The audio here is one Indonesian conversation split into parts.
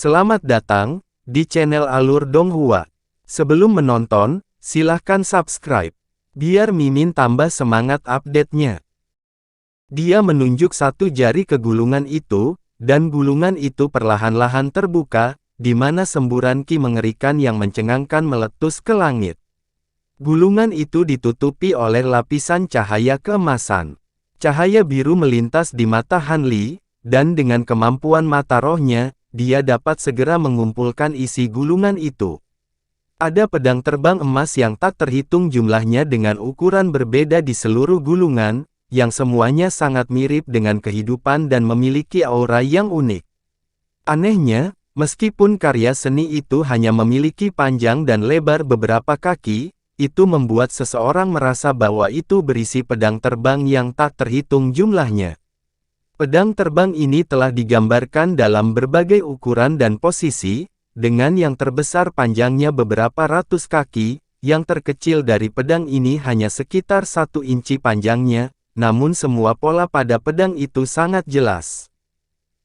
Selamat datang di channel Alur Donghua. Sebelum menonton, silahkan subscribe, biar Mimin tambah semangat update-nya. Dia menunjuk satu jari ke gulungan itu, dan gulungan itu perlahan-lahan terbuka, di mana semburan ki mengerikan yang mencengangkan meletus ke langit. Gulungan itu ditutupi oleh lapisan cahaya keemasan. Cahaya biru melintas di mata Han Li, dan dengan kemampuan mata rohnya, dia dapat segera mengumpulkan isi gulungan itu. Ada pedang terbang emas yang tak terhitung jumlahnya dengan ukuran berbeda di seluruh gulungan, yang semuanya sangat mirip dengan kehidupan dan memiliki aura yang unik. Anehnya, meskipun karya seni itu hanya memiliki panjang dan lebar beberapa kaki, itu membuat seseorang merasa bahwa itu berisi pedang terbang yang tak terhitung jumlahnya. Pedang terbang ini telah digambarkan dalam berbagai ukuran dan posisi, dengan yang terbesar panjangnya beberapa ratus kaki, yang terkecil dari pedang ini hanya sekitar 1 inci panjangnya, namun semua pola pada pedang itu sangat jelas.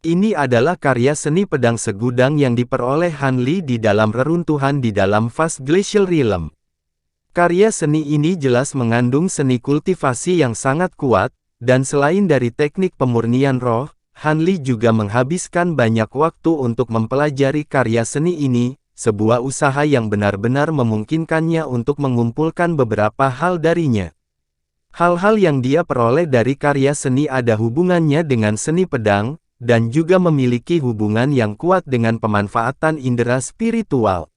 Ini adalah karya seni pedang segudang yang diperoleh Han Li di dalam reruntuhan di dalam Vast Glacial Realm. Karya seni ini jelas mengandung seni kultivasi yang sangat kuat, dan selain dari teknik pemurnian roh, Han Li juga menghabiskan banyak waktu untuk mempelajari karya seni ini, sebuah usaha yang benar-benar memungkinkannya untuk mengumpulkan beberapa hal darinya. Hal-hal yang dia peroleh dari karya seni ada hubungannya dengan seni pedang, dan juga memiliki hubungan yang kuat dengan pemanfaatan indera spiritual.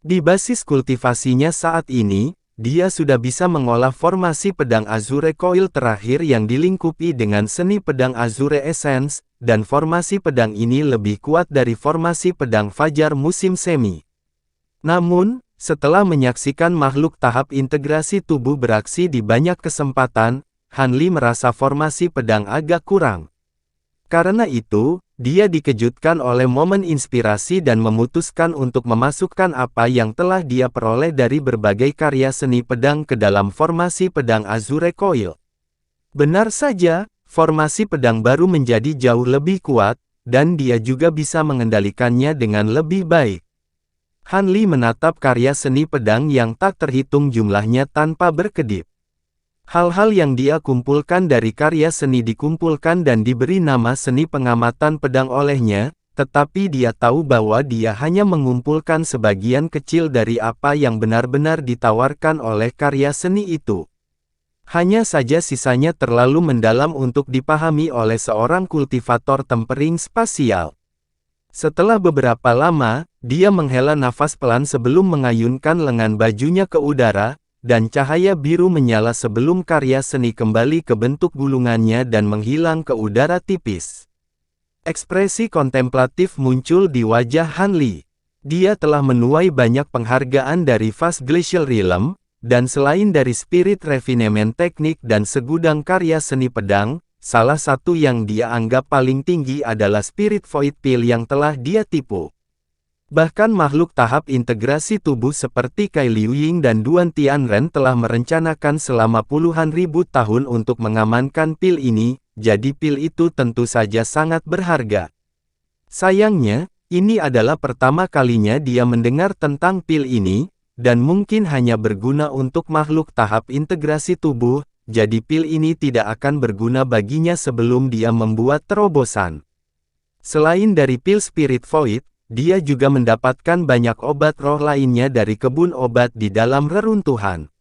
Di basis kultivasinya saat ini, dia sudah bisa mengolah formasi pedang Azure Coil terakhir yang dilingkupi dengan seni pedang Azure Essence, dan formasi pedang ini lebih kuat dari formasi pedang Fajar musim semi. Namun, setelah menyaksikan makhluk tahap integrasi tubuh beraksi di banyak kesempatan, Han Li merasa formasi pedang agak kurang. Karena itu, dia dikejutkan oleh momen inspirasi dan memutuskan untuk memasukkan apa yang telah dia peroleh dari berbagai karya seni pedang ke dalam formasi pedang Azure Coil. Benar saja, formasi pedang baru menjadi jauh lebih kuat, dan dia juga bisa mengendalikannya dengan lebih baik. Han Li menatap karya seni pedang yang tak terhitung jumlahnya tanpa berkedip. Hal-hal yang dia kumpulkan dari karya seni dikumpulkan dan diberi nama seni pengamatan pedang olehnya, tetapi dia tahu bahwa dia hanya mengumpulkan sebagian kecil dari apa yang benar-benar ditawarkan oleh karya seni itu. Hanya saja sisanya terlalu mendalam untuk dipahami oleh seorang kultivator tempering spasial. Setelah beberapa lama, dia menghela nafas pelan sebelum mengayunkan lengan bajunya ke udara, dan cahaya biru menyala sebelum karya seni kembali ke bentuk gulungannya dan menghilang ke udara tipis. Ekspresi kontemplatif muncul di wajah Han Li. Dia telah menuai banyak penghargaan dari Vast Glacial Realm, dan selain dari Spirit Refinement Teknik dan segudang karya seni pedang, salah satu yang dia anggap paling tinggi adalah Spirit Void Pill yang telah dia tipu. Bahkan makhluk tahap integrasi tubuh seperti Cai Liuying dan Duan Tianren telah merencanakan selama puluhan ribu tahun untuk mengamankan pil ini, jadi pil itu tentu saja sangat berharga. Sayangnya, ini adalah pertama kalinya dia mendengar tentang pil ini, dan mungkin hanya berguna untuk makhluk tahap integrasi tubuh, jadi pil ini tidak akan berguna baginya sebelum dia membuat terobosan. Selain dari pil Spirit Void, dia juga mendapatkan banyak obat roh lainnya dari kebun obat di dalam reruntuhan.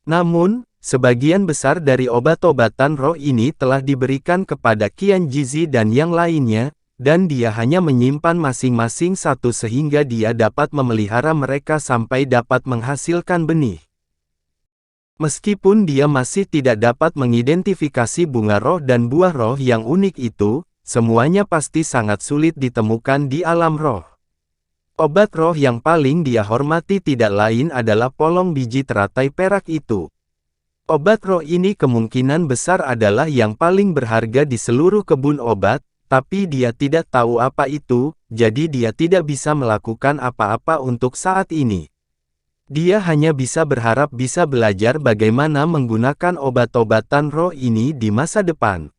Namun, sebagian besar dari obat-obatan roh ini telah diberikan kepada Qian Jizi dan yang lainnya, dan dia hanya menyimpan masing-masing satu sehingga dia dapat memelihara mereka sampai dapat menghasilkan benih. Meskipun dia masih tidak dapat mengidentifikasi bunga roh dan buah roh yang unik itu, semuanya pasti sangat sulit ditemukan di alam roh. Obat roh yang paling dia hormati tidak lain adalah polong biji teratai perak itu. Obat roh ini kemungkinan besar adalah yang paling berharga di seluruh kebun obat, tapi dia tidak tahu apa itu, jadi dia tidak bisa melakukan apa-apa untuk saat ini. Dia hanya bisa berharap bisa belajar bagaimana menggunakan obat-obatan roh ini di masa depan.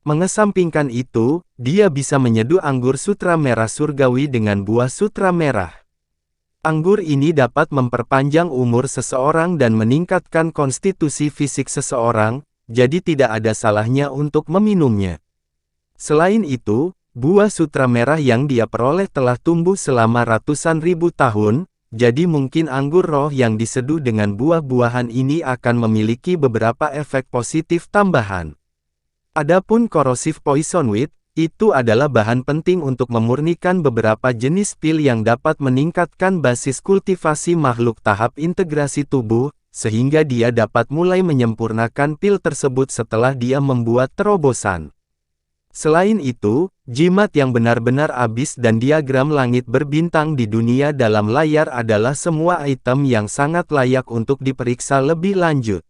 Mengesampingkan itu, dia bisa menyeduh anggur sutra merah surgawi dengan buah sutra merah. Anggur ini dapat memperpanjang umur seseorang dan meningkatkan konstitusi fisik seseorang, jadi tidak ada salahnya untuk meminumnya. Selain itu, buah sutra merah yang dia peroleh telah tumbuh selama ratusan ribu tahun, jadi mungkin anggur roh yang diseduh dengan buah-buahan ini akan memiliki beberapa efek positif tambahan. Adapun corrosive poison wheat, itu adalah bahan penting untuk memurnikan beberapa jenis pil yang dapat meningkatkan basis kultivasi makhluk tahap integrasi tubuh, sehingga dia dapat mulai menyempurnakan pil tersebut setelah dia membuat terobosan. Selain itu, jimat yang benar-benar abis dan diagram langit berbintang di dunia dalam layar adalah semua item yang sangat layak untuk diperiksa lebih lanjut.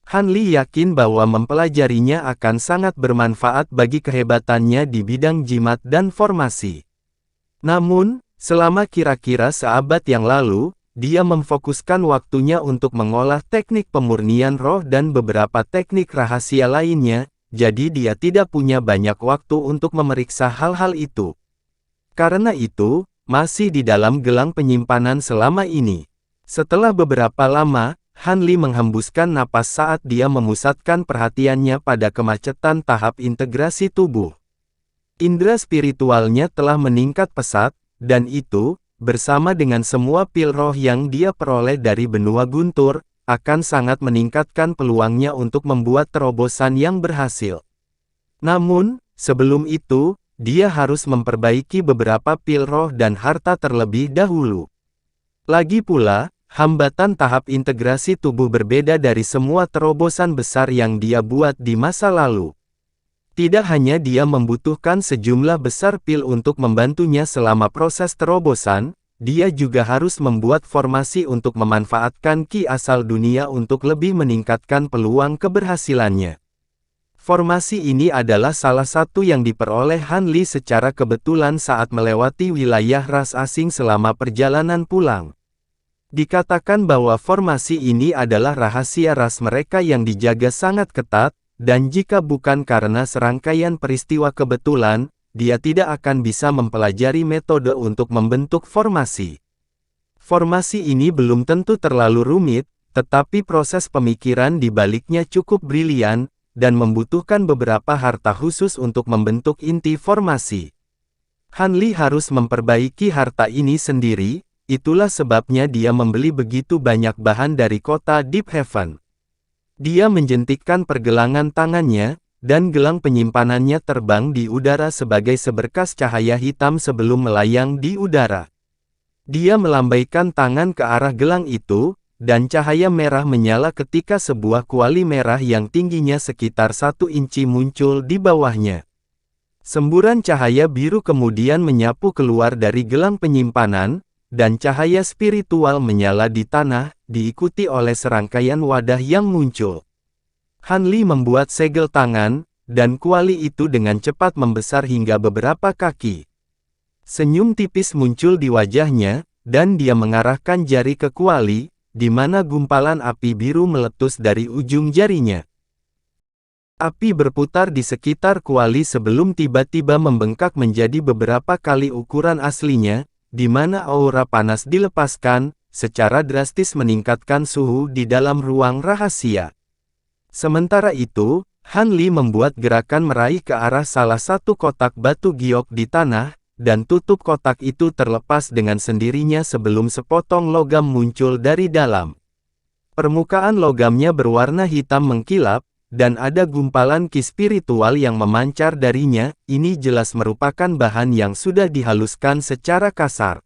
Han Li yakin bahwa mempelajarinya akan sangat bermanfaat bagi kehebatannya di bidang jimat dan formasi. Namun, selama kira-kira seabad yang lalu, dia memfokuskan waktunya untuk mengolah teknik pemurnian roh dan beberapa teknik rahasia lainnya, jadi dia tidak punya banyak waktu untuk memeriksa hal-hal itu. Karena itu, masih di dalam gelang penyimpanan selama ini. Setelah beberapa lama, Han Li menghembuskan napas saat dia memusatkan perhatiannya pada kemacetan tahap integrasi tubuh. Indra spiritualnya telah meningkat pesat, dan itu, bersama dengan semua pil roh yang dia peroleh dari benua guntur, akan sangat meningkatkan peluangnya untuk membuat terobosan yang berhasil. Namun, sebelum itu, dia harus memperbaiki beberapa pil roh dan harta terlebih dahulu. Lagi pula, hambatan tahap integrasi tubuh berbeda dari semua terobosan besar yang dia buat di masa lalu. Tidak hanya dia membutuhkan sejumlah besar pil untuk membantunya selama proses terobosan, dia juga harus membuat formasi untuk memanfaatkan ki asal dunia untuk lebih meningkatkan peluang keberhasilannya. Formasi ini adalah salah satu yang diperoleh Han Li secara kebetulan saat melewati wilayah ras asing selama perjalanan pulang. Dikatakan bahwa formasi ini adalah rahasia ras mereka yang dijaga sangat ketat, dan jika bukan karena serangkaian peristiwa kebetulan, dia tidak akan bisa mempelajari metode untuk membentuk formasi. Formasi ini belum tentu terlalu rumit, tetapi proses pemikiran di baliknya cukup brilian, dan membutuhkan beberapa harta khusus untuk membentuk inti formasi. Han Li harus memperbaiki harta ini sendiri. Itulah sebabnya dia membeli begitu banyak bahan dari kota Deep Heaven. Dia menjentikkan pergelangan tangannya, dan gelang penyimpanannya terbang di udara sebagai seberkas cahaya hitam sebelum melayang di udara. Dia melambaikan tangan ke arah gelang itu, dan cahaya merah menyala ketika sebuah kuali merah yang tingginya sekitar 1 inci muncul di bawahnya. Semburan cahaya biru kemudian menyapu keluar dari gelang penyimpanan, dan cahaya spiritual menyala di tanah, diikuti oleh serangkaian wadah yang muncul. Han Li membuat segel tangan, dan kuali itu dengan cepat membesar hingga beberapa kaki. Senyum tipis muncul di wajahnya, dan dia mengarahkan jari ke kuali, di mana gumpalan api biru meletus dari ujung jarinya. Api berputar di sekitar kuali sebelum tiba-tiba membengkak menjadi beberapa kali ukuran aslinya, di mana aura panas dilepaskan, secara drastis meningkatkan suhu di dalam ruang rahasia. Sementara itu, Han Li membuat gerakan meraih ke arah salah satu kotak batu giok di tanah, dan tutup kotak itu terlepas dengan sendirinya sebelum sepotong logam muncul dari dalam. Permukaan logamnya berwarna hitam mengkilap, dan ada gumpalan ki spiritual yang memancar darinya. Ini jelas merupakan bahan yang sudah dihaluskan secara kasar.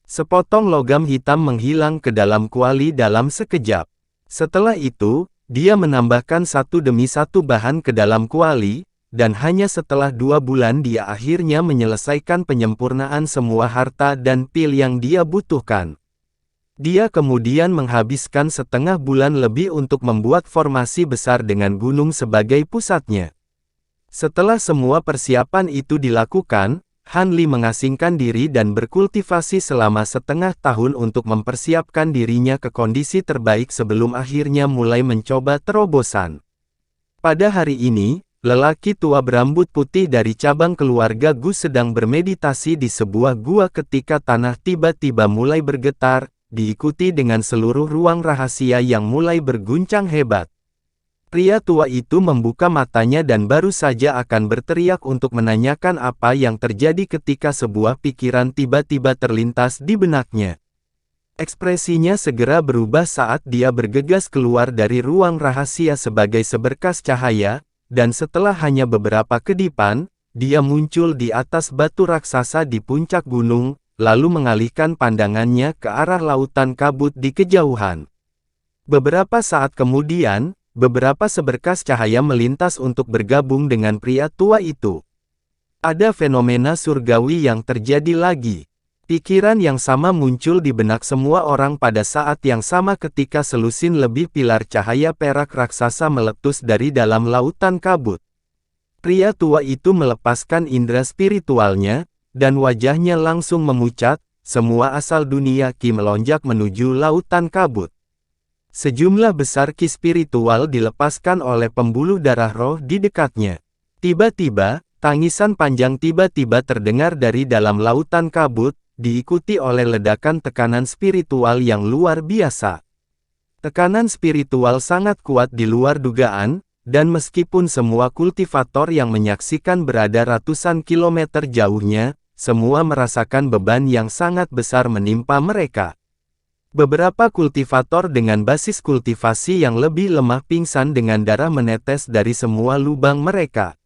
Sepotong logam hitam menghilang ke dalam kuali dalam sekejap. Setelah itu, dia menambahkan satu demi satu bahan ke dalam kuali, dan hanya setelah 2 bulan dia akhirnya menyelesaikan penyempurnaan semua harta dan pil yang dia butuhkan. Dia kemudian menghabiskan setengah bulan lebih untuk membuat formasi besar dengan gunung sebagai pusatnya. Setelah semua persiapan itu dilakukan, Han Li mengasingkan diri dan berkultivasi selama setengah tahun untuk mempersiapkan dirinya ke kondisi terbaik sebelum akhirnya mulai mencoba terobosan. Pada hari ini, lelaki tua berambut putih dari cabang keluarga Gu sedang bermeditasi di sebuah gua ketika tanah tiba-tiba mulai bergetar, diikuti dengan seluruh ruang rahasia yang mulai berguncang hebat. Pria tua itu membuka matanya dan baru saja akan berteriak untuk menanyakan apa yang terjadi ketika sebuah pikiran tiba-tiba terlintas di benaknya. Ekspresinya segera berubah saat dia bergegas keluar dari ruang rahasia sebagai seberkas cahaya, dan setelah hanya beberapa kedipan, dia muncul di atas batu raksasa di puncak gunung, lalu mengalihkan pandangannya ke arah lautan kabut di kejauhan. Beberapa saat kemudian, beberapa seberkas cahaya melintas untuk bergabung dengan pria tua itu. Ada fenomena surgawi yang terjadi lagi. Pikiran yang sama muncul di benak semua orang pada saat yang sama ketika selusin lebih pilar cahaya perak raksasa meletus dari dalam lautan kabut. Pria tua itu melepaskan indera spiritualnya, dan wajahnya langsung memucat, semua asal dunia Ki melonjak menuju lautan kabut. Sejumlah besar Ki spiritual dilepaskan oleh pembuluh darah roh di dekatnya. Tiba-tiba, tangisan panjang tiba-tiba terdengar dari dalam lautan kabut, diikuti oleh ledakan tekanan spiritual yang luar biasa. Tekanan spiritual sangat kuat di luar dugaan, dan meskipun semua kultivator yang menyaksikan berada ratusan kilometer jauhnya, semua merasakan beban yang sangat besar menimpa mereka. Beberapa kultivator dengan basis kultivasi yang lebih lemah pingsan dengan darah menetes dari semua lubang mereka.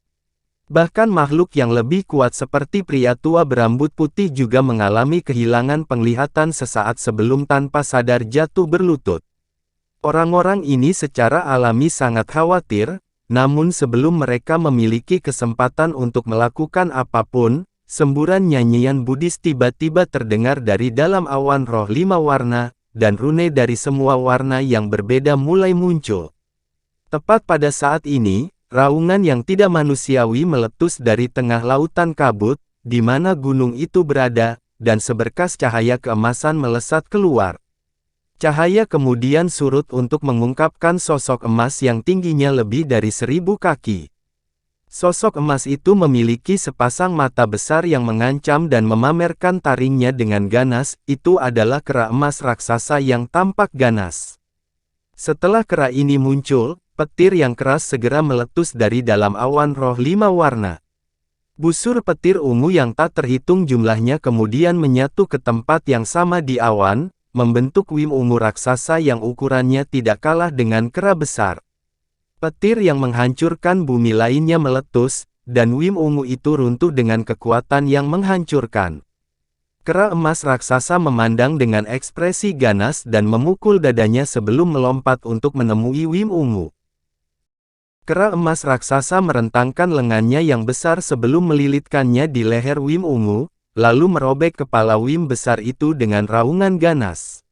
Bahkan makhluk yang lebih kuat seperti pria tua berambut putih juga mengalami kehilangan penglihatan sesaat sebelum tanpa sadar jatuh berlutut. Orang-orang ini secara alami sangat khawatir, namun sebelum mereka memiliki kesempatan untuk melakukan apapun, semburan nyanyian Buddhis tiba-tiba terdengar dari dalam awan roh 5 warna, dan rune dari semua warna yang berbeda mulai muncul. Tepat pada saat ini, raungan yang tidak manusiawi meletus dari tengah lautan kabut, di mana gunung itu berada, dan seberkas cahaya keemasan melesat keluar. Cahaya kemudian surut untuk mengungkapkan sosok emas yang tingginya lebih dari 1000 kaki. Sosok emas itu memiliki sepasang mata besar yang mengancam dan memamerkan taringnya dengan ganas, itu adalah kera emas raksasa yang tampak ganas. Setelah kera ini muncul, petir yang keras segera meletus dari dalam awan roh 5 warna. Busur petir ungu yang tak terhitung jumlahnya kemudian menyatu ke tempat yang sama di awan, membentuk wim ungu raksasa yang ukurannya tidak kalah dengan kera besar. Petir yang menghancurkan bumi lainnya meletus, dan wim ungu itu runtuh dengan kekuatan yang menghancurkan. Kera emas raksasa memandang dengan ekspresi ganas dan memukul dadanya sebelum melompat untuk menemui wim ungu. Kera emas raksasa merentangkan lengannya yang besar sebelum melilitkannya di leher Wim ungu, lalu merobek kepala Wim besar itu dengan raungan ganas.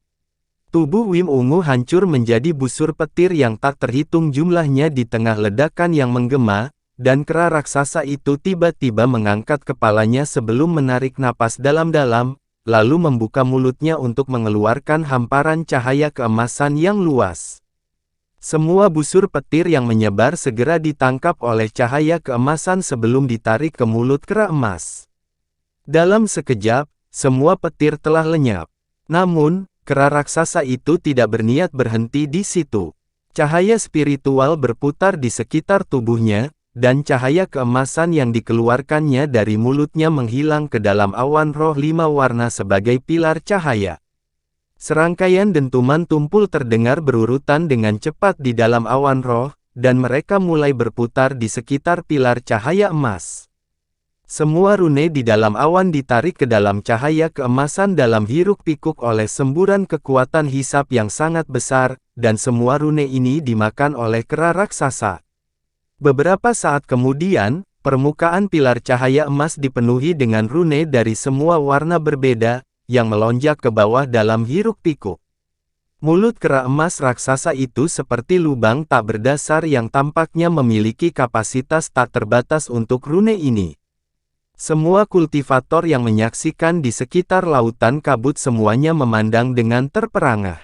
Tubuh Wim ungu hancur menjadi busur petir yang tak terhitung jumlahnya di tengah ledakan yang menggema, dan kera raksasa itu tiba-tiba mengangkat kepalanya sebelum menarik napas dalam-dalam, lalu membuka mulutnya untuk mengeluarkan hamparan cahaya keemasan yang luas. Semua busur petir yang menyebar segera ditangkap oleh cahaya keemasan sebelum ditarik ke mulut kera emas. Dalam sekejap, semua petir telah lenyap. Namun, kera raksasa itu tidak berniat berhenti di situ. Cahaya spiritual berputar di sekitar tubuhnya, dan cahaya keemasan yang dikeluarkannya dari mulutnya menghilang ke dalam awan roh 5 warna sebagai pilar cahaya. Serangkaian dentuman tumpul terdengar berurutan dengan cepat di dalam awan roh, dan mereka mulai berputar di sekitar pilar cahaya emas. Semua rune di dalam awan ditarik ke dalam cahaya keemasan dalam hiruk-pikuk oleh semburan kekuatan hisap yang sangat besar, dan semua rune ini dimakan oleh kera raksasa. Beberapa saat kemudian, permukaan pilar cahaya emas dipenuhi dengan rune dari semua warna berbeda, yang melonjak ke bawah dalam hiruk-pikuk. Mulut kera emas raksasa itu seperti lubang tak berdasar yang tampaknya memiliki kapasitas tak terbatas untuk rune ini. Semua kultivator yang menyaksikan di sekitar lautan kabut semuanya memandang dengan terperangah.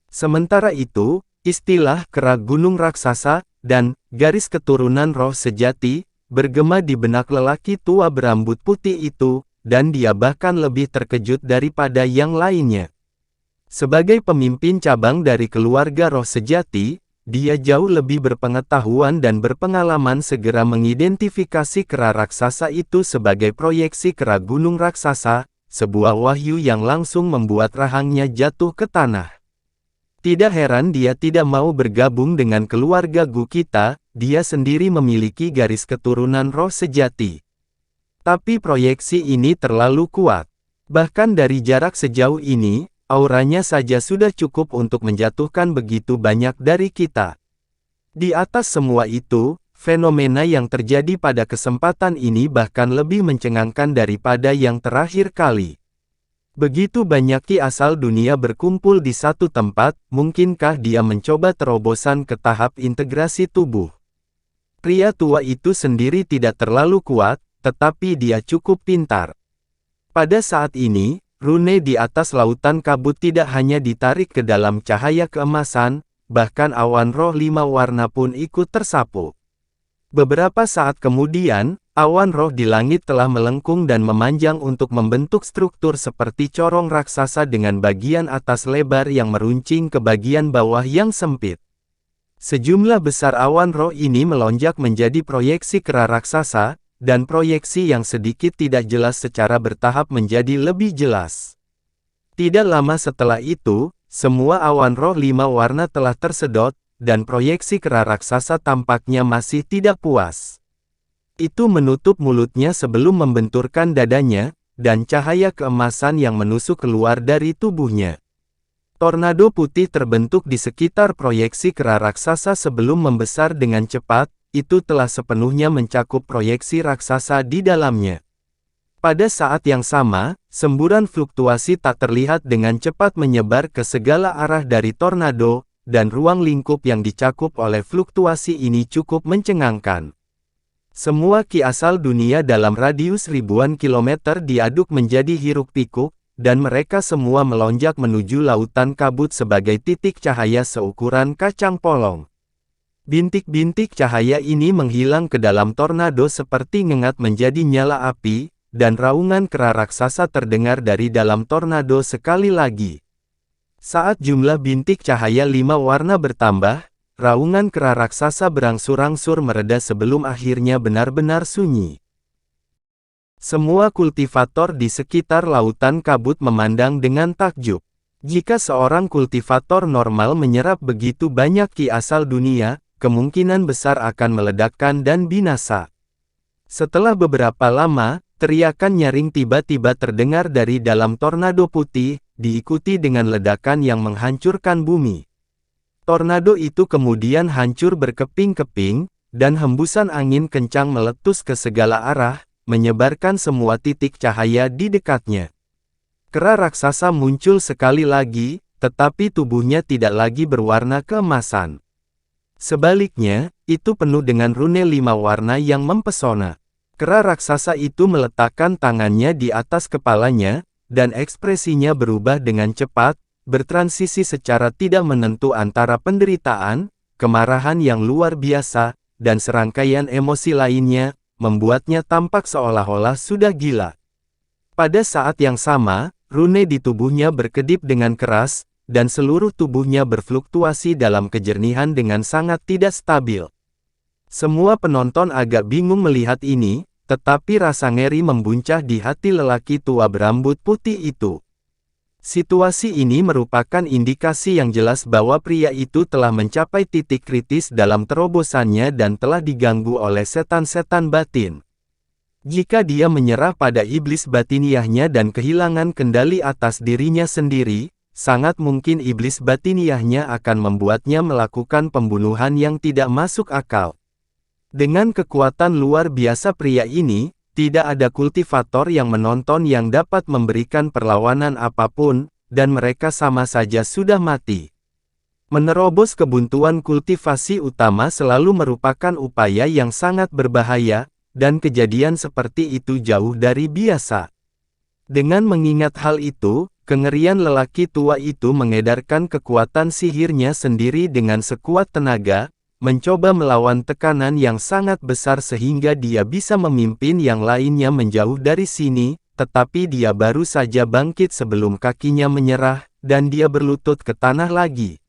Sementara itu, Istilah kera gunung raksasa dan garis keturunan roh sejati bergema di benak lelaki tua berambut putih itu, dan dia bahkan lebih terkejut daripada yang lainnya. Sebagai pemimpin cabang dari keluarga roh sejati, dia jauh lebih berpengetahuan dan berpengalaman segera mengidentifikasi kera raksasa itu sebagai proyeksi kera gunung raksasa, sebuah wahyu yang langsung membuat rahangnya jatuh ke tanah. Tidak heran dia tidak mau bergabung dengan keluarga Gukita, dia sendiri memiliki garis keturunan roh sejati. Tapi proyeksi ini terlalu kuat. Bahkan dari jarak sejauh ini, auranya saja sudah cukup untuk menjatuhkan begitu banyak dari kita. Di atas semua itu, fenomena yang terjadi pada kesempatan ini bahkan lebih mencengangkan daripada yang terakhir kali. Begitu banyak ki asal dunia berkumpul di satu tempat, mungkinkah dia mencoba terobosan ke tahap integrasi tubuh? Pria tua itu sendiri tidak terlalu kuat, tetapi dia cukup pintar. Pada saat ini, rune di atas lautan kabut tidak hanya ditarik ke dalam cahaya keemasan, bahkan awan roh 5 warna pun ikut tersapu. Beberapa saat kemudian, awan roh di langit telah melengkung dan memanjang untuk membentuk struktur seperti corong raksasa dengan bagian atas lebar yang meruncing ke bagian bawah yang sempit. Sejumlah besar awan roh ini melonjak menjadi proyeksi kera raksasa, dan proyeksi yang sedikit tidak jelas secara bertahap menjadi lebih jelas. Tidak lama setelah itu, semua awan roh 5 warna telah tersedot, dan proyeksi kera raksasa tampaknya masih tidak puas. Itu menutup mulutnya sebelum membenturkan dadanya, dan cahaya keemasan yang menusuk keluar dari tubuhnya. Tornado putih terbentuk di sekitar proyeksi kera raksasa sebelum membesar dengan cepat, itu telah sepenuhnya mencakup proyeksi raksasa di dalamnya. Pada saat yang sama, semburan fluktuasi tak terlihat dengan cepat menyebar ke segala arah dari tornado, dan ruang lingkup yang dicakup oleh fluktuasi ini cukup mencengangkan. Semua ki asal dunia dalam radius ribuan kilometer diaduk menjadi hiruk-pikuk, dan mereka semua melonjak menuju lautan kabut sebagai titik cahaya seukuran kacang polong. Bintik-bintik cahaya ini menghilang ke dalam tornado seperti ngengat menjadi nyala api, dan raungan kera raksasa terdengar dari dalam tornado sekali lagi. Saat jumlah bintik cahaya 5 warna bertambah, raungan kera raksasa berangsur-angsur mereda sebelum akhirnya benar-benar sunyi. Semua kultivator di sekitar lautan kabut memandang dengan takjub. Jika seorang kultivator normal menyerap begitu banyak ki asal dunia, kemungkinan besar akan meledakkan dan binasa. Setelah beberapa lama, teriakan nyaring tiba-tiba terdengar dari dalam tornado putih, diikuti dengan ledakan yang menghancurkan bumi. Tornado itu kemudian hancur berkeping-keping, dan hembusan angin kencang meletus ke segala arah, menyebarkan semua titik cahaya di dekatnya. Kera raksasa muncul sekali lagi, tetapi tubuhnya tidak lagi berwarna keemasan. Sebaliknya, itu penuh dengan rune 5 warna yang mempesona. Kera raksasa itu meletakkan tangannya di atas kepalanya, dan ekspresinya berubah dengan cepat, bertransisi secara tidak menentu antara penderitaan, kemarahan yang luar biasa, dan serangkaian emosi lainnya, membuatnya tampak seolah-olah sudah gila. Pada saat yang sama, rune di tubuhnya berkedip dengan keras, dan seluruh tubuhnya berfluktuasi dalam kejernihan dengan sangat tidak stabil. Semua penonton agak bingung melihat ini, tetapi rasa ngeri membuncah di hati lelaki tua berambut putih itu. Situasi ini merupakan indikasi yang jelas bahwa pria itu telah mencapai titik kritis dalam terobosannya dan telah diganggu oleh setan-setan batin. Jika dia menyerah pada iblis batiniahnya dan kehilangan kendali atas dirinya sendiri, sangat mungkin iblis batiniahnya akan membuatnya melakukan pembunuhan yang tidak masuk akal. Dengan kekuatan luar biasa pria ini, tidak ada kultivator yang menonton yang dapat memberikan perlawanan apapun, dan mereka sama saja sudah mati. Menerobos kebuntuan kultivasi utama selalu merupakan upaya yang sangat berbahaya, dan kejadian seperti itu jauh dari biasa. Dengan mengingat hal itu, kengerian lelaki tua itu mengedarkan kekuatan sihirnya sendiri dengan sekuat tenaga, mencoba melawan tekanan yang sangat besar sehingga dia bisa memimpin yang lainnya menjauh dari sini, tetapi dia baru saja bangkit sebelum kakinya menyerah, dan dia berlutut ke tanah lagi.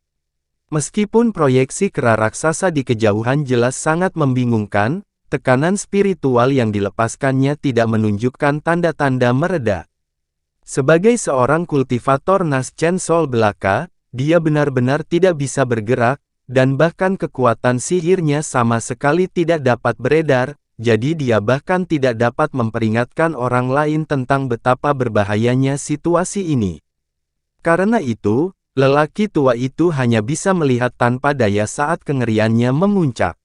Meskipun proyeksi kera raksasa di kejauhan jelas sangat membingungkan, tekanan spiritual yang dilepaskannya tidak menunjukkan tanda-tanda mereda. Sebagai seorang kultivator Naschen Soul belaka, dia benar-benar tidak bisa bergerak, dan bahkan kekuatan sihirnya sama sekali tidak dapat beredar, jadi dia bahkan tidak dapat memperingatkan orang lain tentang betapa berbahayanya situasi ini. Karena itu, lelaki tua itu hanya bisa melihat tanpa daya saat kengeriannya memuncak.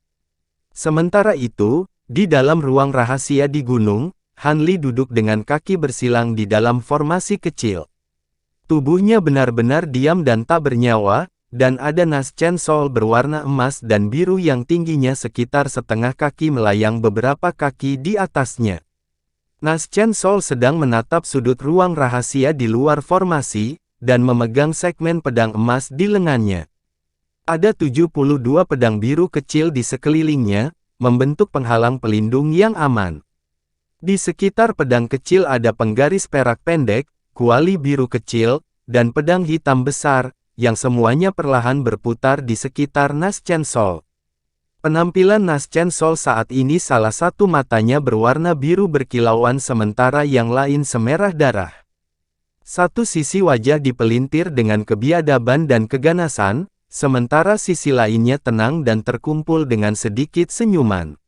Sementara itu, di dalam ruang rahasia di gunung, Han Li duduk dengan kaki bersilang di dalam formasi kecil. Tubuhnya benar-benar diam dan tak bernyawa, dan ada Naschen Soul berwarna emas dan biru yang tingginya sekitar setengah kaki melayang beberapa kaki di atasnya. Naschen Soul sedang menatap sudut ruang rahasia di luar formasi, dan memegang segmen pedang emas di lengannya. Ada 72 pedang biru kecil di sekelilingnya, membentuk penghalang pelindung yang aman. Di sekitar pedang kecil ada penggaris perak pendek, kuali biru kecil, dan pedang hitam besar, yang semuanya perlahan berputar di sekitar Naschen Soul. Penampilan Naschen Soul saat ini salah satu matanya berwarna biru berkilauan sementara yang lain semerah darah. Satu sisi wajah dipelintir dengan kebiadaban dan keganasan, sementara sisi lainnya tenang dan terkumpul dengan sedikit senyuman.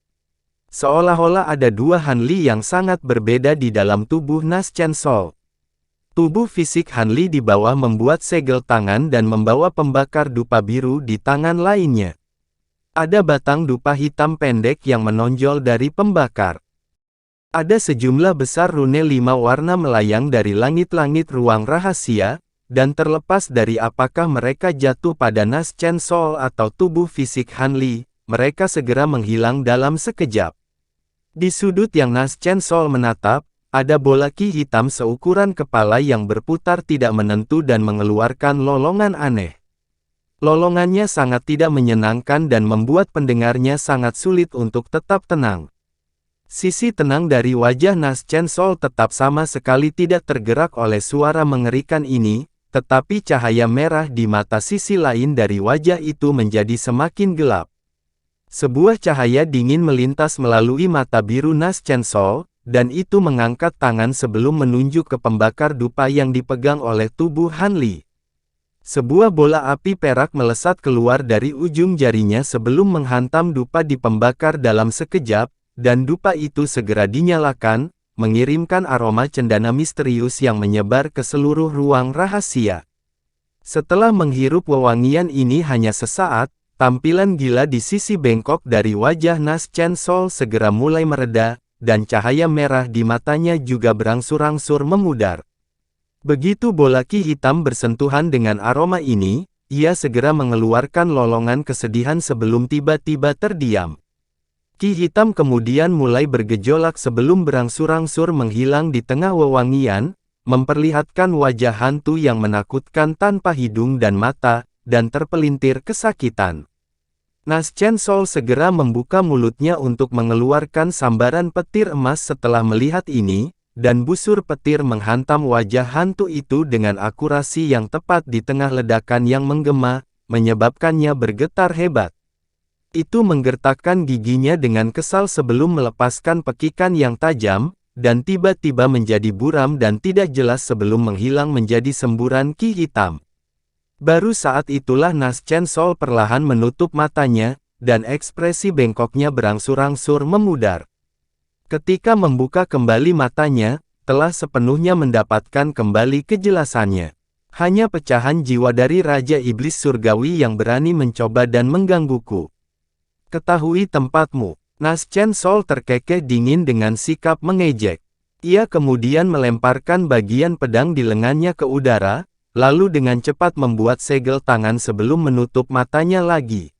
Seolah-olah ada dua Han Li yang sangat berbeda di dalam tubuh Naschen Soul. Tubuh fisik Han Li di bawah membuat segel tangan dan membawa pembakar dupa biru di tangan lainnya. Ada batang dupa hitam pendek yang menonjol dari pembakar. Ada sejumlah besar rune 5 warna melayang dari langit-langit ruang rahasia, dan terlepas dari apakah mereka jatuh pada Naschen Soul atau tubuh fisik Han Li, mereka segera menghilang dalam sekejap. Di sudut yang Naschen Soul menatap, ada bola ki hitam seukuran kepala yang berputar tidak menentu dan mengeluarkan lolongan aneh. Lolongannya sangat tidak menyenangkan dan membuat pendengarnya sangat sulit untuk tetap tenang. Sisi tenang dari wajah Naschen Soul tetap sama sekali tidak tergerak oleh suara mengerikan ini, tetapi cahaya merah di mata sisi lain dari wajah itu menjadi semakin gelap. Sebuah cahaya dingin melintas melalui mata biru Naschen Soul, dan itu mengangkat tangan sebelum menunjuk ke pembakar dupa yang dipegang oleh tubuh Han Li. Sebuah bola api perak melesat keluar dari ujung jarinya sebelum menghantam dupa di pembakar dalam sekejap, dan dupa itu segera dinyalakan, mengirimkan aroma cendana misterius yang menyebar ke seluruh ruang rahasia. Setelah menghirup wewangian ini hanya sesaat, tampilan gila di sisi bengkok dari wajah Naschen Soul segera mulai mereda, dan cahaya merah di matanya juga berangsur-angsur memudar. Begitu bola ki hitam bersentuhan dengan aroma ini, ia segera mengeluarkan lolongan kesedihan sebelum tiba-tiba terdiam. Ki hitam kemudian mulai bergejolak sebelum berangsur-angsur menghilang di tengah wewangian, memperlihatkan wajah hantu yang menakutkan tanpa hidung dan mata, dan terpelintir kesakitan. Naschen Soul segera membuka mulutnya untuk mengeluarkan sambaran petir emas setelah melihat ini, dan busur petir menghantam wajah hantu itu dengan akurasi yang tepat di tengah ledakan yang menggema, menyebabkannya bergetar hebat. Itu menggertakkan giginya dengan kesal sebelum melepaskan pekikan yang tajam, dan tiba-tiba menjadi buram dan tidak jelas sebelum menghilang menjadi semburan ki hitam. Baru saat itulah Naschen Soul perlahan menutup matanya, dan ekspresi bengkoknya berangsur-angsur memudar. Ketika membuka kembali matanya, telah sepenuhnya mendapatkan kembali kejelasannya. Hanya pecahan jiwa dari Raja Iblis Surgawi yang berani mencoba dan menggangguku. Ketahui tempatmu. Naschen Soul terkekeh dingin dengan sikap mengejek. Ia kemudian melemparkan bagian pedang di lengannya ke udara, lalu dengan cepat membuat segel tangan sebelum menutup matanya lagi.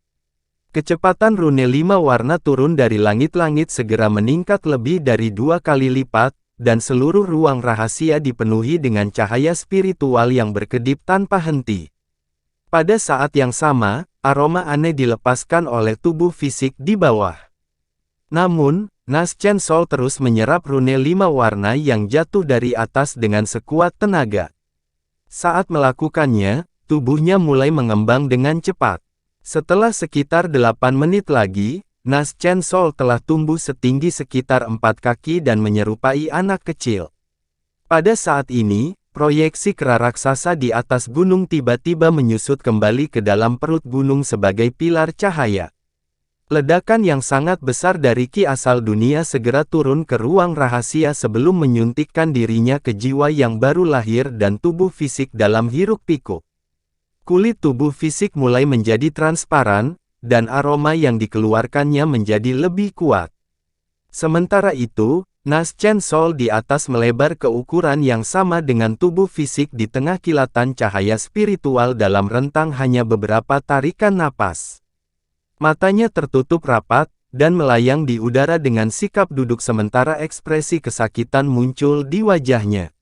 Kecepatan rune 5 warna turun dari langit-langit segera meningkat lebih dari 2 kali lipat, dan seluruh ruang rahasia dipenuhi dengan cahaya spiritual yang berkedip tanpa henti. Pada saat yang sama, aroma aneh dilepaskan oleh tubuh fisik di bawah. Namun, Nas Chen Sol terus menyerap rune 5 warna yang jatuh dari atas dengan sekuat tenaga. Saat melakukannya, tubuhnya mulai mengembang dengan cepat. Setelah sekitar 8 menit lagi, Nas Chen Sol telah tumbuh setinggi sekitar 4 kaki dan menyerupai anak kecil. Pada saat ini, proyeksi kera raksasa di atas gunung tiba-tiba menyusut kembali ke dalam perut gunung sebagai pilar cahaya. Ledakan yang sangat besar dari ki asal dunia segera turun ke ruang rahasia sebelum menyuntikkan dirinya ke jiwa yang baru lahir dan tubuh fisik dalam hiruk-pikuk. Kulit tubuh fisik mulai menjadi transparan, dan aroma yang dikeluarkannya menjadi lebih kuat. Sementara itu, Nas Chen Sol di atas melebar ke ukuran yang sama dengan tubuh fisik di tengah kilatan cahaya spiritual dalam rentang hanya beberapa tarikan napas. Matanya tertutup rapat, dan melayang di udara dengan sikap duduk sementara ekspresi kesakitan muncul di wajahnya.